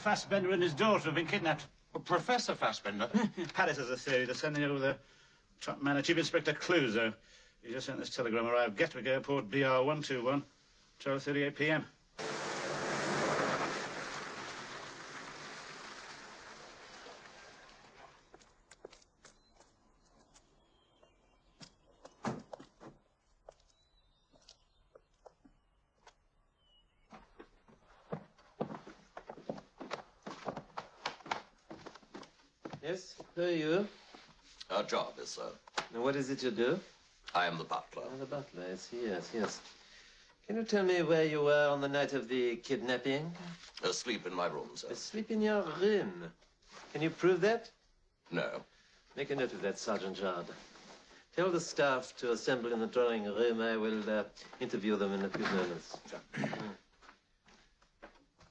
Fassbender and his daughter have been kidnapped. Well, Professor Fassbender? Paris has a theory. They're sending over the top man, Chief Inspector Clouseau. He just sent this telegram. Arrived Gatwick Airport, BR 121, 12:38 p.m. Yes, who are you? Our job is, sir. And what is it you do? I am the butler. Oh, the butler, yes. Can you tell me where you were on the night of the kidnapping? Asleep in my room, sir. Asleep in your room. Can you prove that? No. Make a note of that, Sergeant Jard. Tell the staff to assemble in the drawing room. I will interview them in a few moments.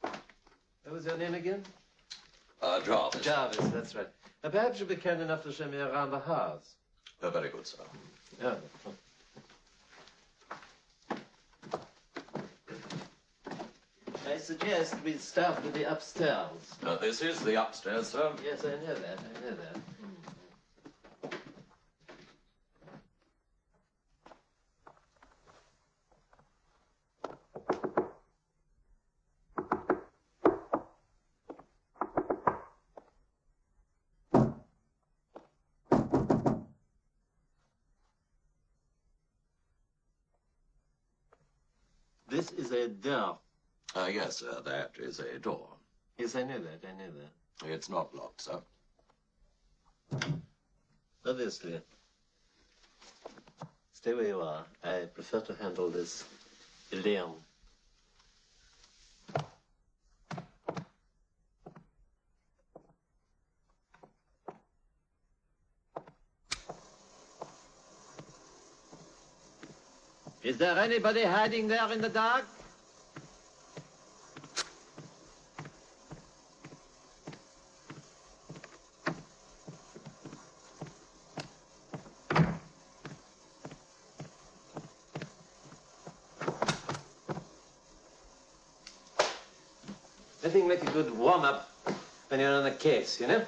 What was your name again? Jarvis. Jarvis, that's right. Perhaps you'll be kind enough to show me around the house. Very good, sir. Oh. I suggest we start with the upstairs. This is the upstairs, sir. Yes, I know that. This is a door. Yes, sir, that is a door. Yes, I know that. It's not locked, sir. Obviously. Stay where you are. I prefer to handle this alone. Is there anybody hiding there in the dark? Nothing like a good warm-up when you're on a case, you know?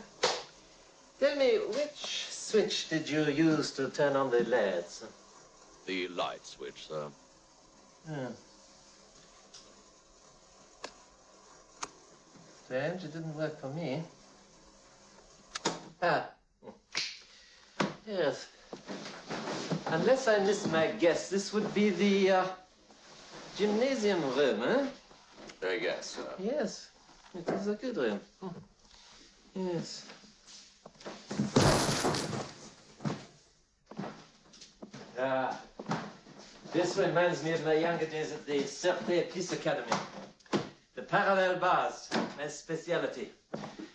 Tell me, which switch did you use to turn on the lights? The light switch, sir. Strange, it didn't work for me. Ah. Yes. Unless I miss my guess, this would be the gymnasium room, huh? Yes, sir. Yes. It is a good room. Yes. Ah. This reminds me of my younger days at the Certé Police Academy. The parallel bars, my specialty.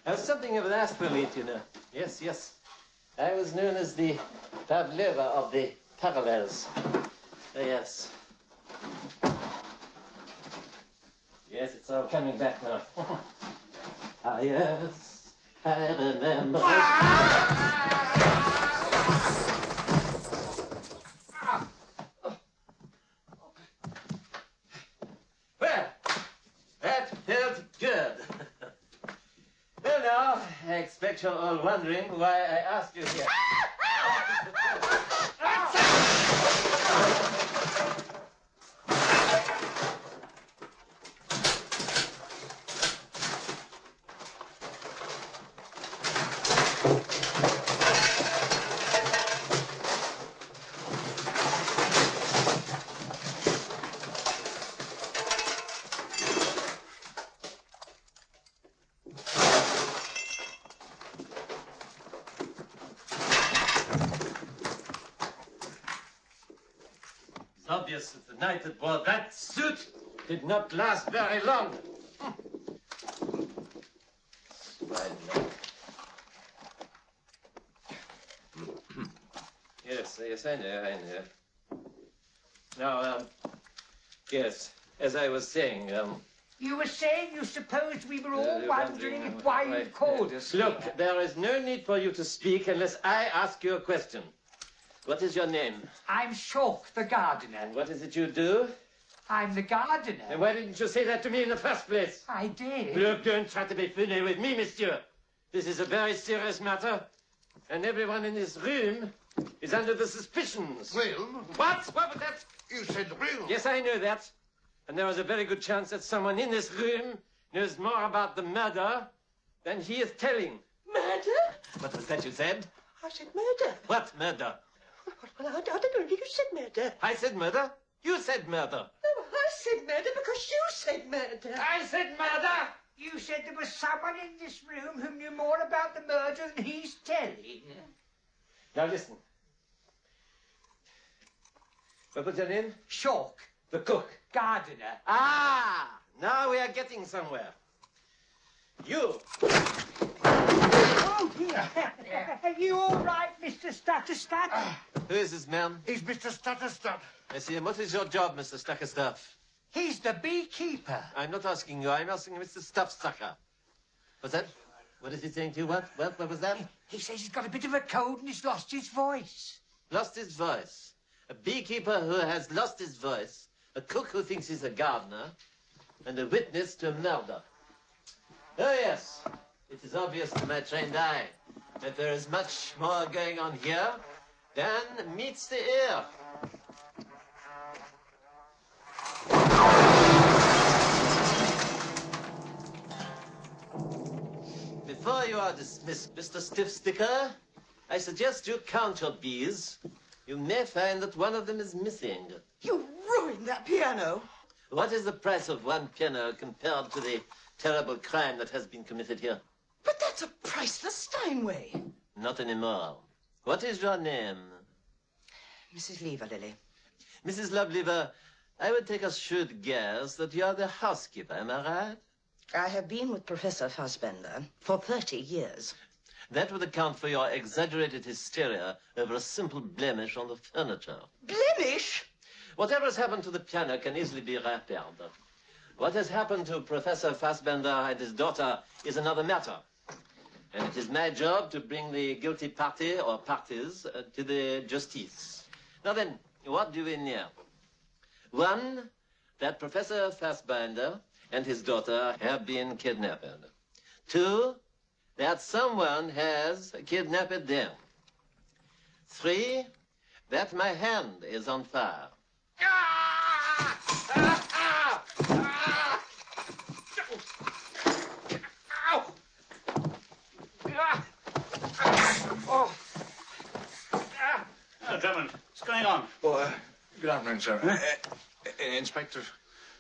I was something of an athlete, you know. Yes. I was known as the Pavlova of the parallels. Yes. Yes, it's all coming back now. Ah, yes, I remember. Well, that felt good. Well, now, I expect you're all wondering why I asked you here. It's obvious that the night that wore that suit did not last very long. Yes, I know. Now, yes, as I was saying, You were saying you supposed we were all wondering why you called us. Look, here. there is no need for you to speak unless I ask you a question. What is your name? I'm Shawk, the gardener. And what is it you do? I'm the gardener. And why didn't you say that to me in the first place? I did. Look, don't try to be funny with me, monsieur. This is a very serious matter, and everyone in this room is under the suspicions. Room? What? What was that? You said room. Yes, I know that. And there is a very good chance that someone in this room knows more about the murder than he is telling. Murder? What was that you said? I said murder. What murder? Well, I don't know. You said murder. I said murder. You said murder. No, I said murder because you said murder. I said murder. You said there was someone in this room who knew more about the murder than he's telling. Now listen. What was your name? Chalk. The cook. Gardener. Ah! Now we are getting somewhere. You. Oh, dear. Are you all right, Mr. Stutterstat? Who is this man? He's Mr. Stutterstud. I see him. What is your job, Mr. Stuckerstuff? He's the beekeeper. I'm not asking you. I'm asking Mr. Stuffsucker. What's that? What is he saying to you? What was that? He says he's got a bit of a cold and he's lost his voice. Lost his voice. A beekeeper who has lost his voice. A cook who thinks he's a gardener. And a witness to a murder. Oh, yes. It is obvious to my trained eye that there is much more going on here than meets the ear. Before you are dismissed, Mr. Stiff Sticker, I suggest you count your bees. You may find that one of them is missing. You ruined that piano. What is the price of one piano compared to the terrible crime that has been committed here? But that's a priceless Steinway. Not anymore. What is your name? Mrs. Lever-Lily. Mrs. Loveliver, I would take a shrewd guess that you are the housekeeper, am I right? I have been with Professor Fassbender for 30 years. That would account for your exaggerated hysteria over a simple blemish on the furniture. Blemish? Whatever has happened to the piano can easily be repaired. What has happened to Professor Fassbender and his daughter is another matter. And it is my job to bring the guilty party or parties to the justice. Now then, what do we know? One, that Professor Fassbender and his daughter have been kidnapped. Two, that someone has kidnapped them. Three, that my hand is on fire. Oh, Drummond, what's going on? Oh, good afternoon, sir. Inspector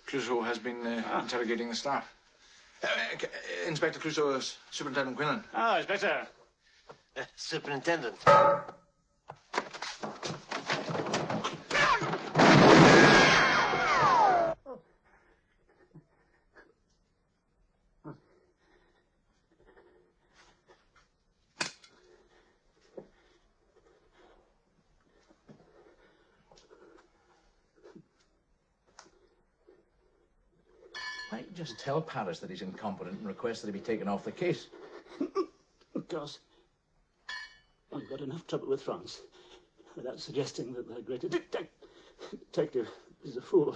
Clouseau has been interrogating the staff. Inspector Clouseau is Superintendent Quinlan. Oh, Inspector. Superintendent. Why don't you just tell Paris that he's incompetent and request that he be taken off the case? Of course, I've got enough trouble with France without suggesting that the great detective is a fool.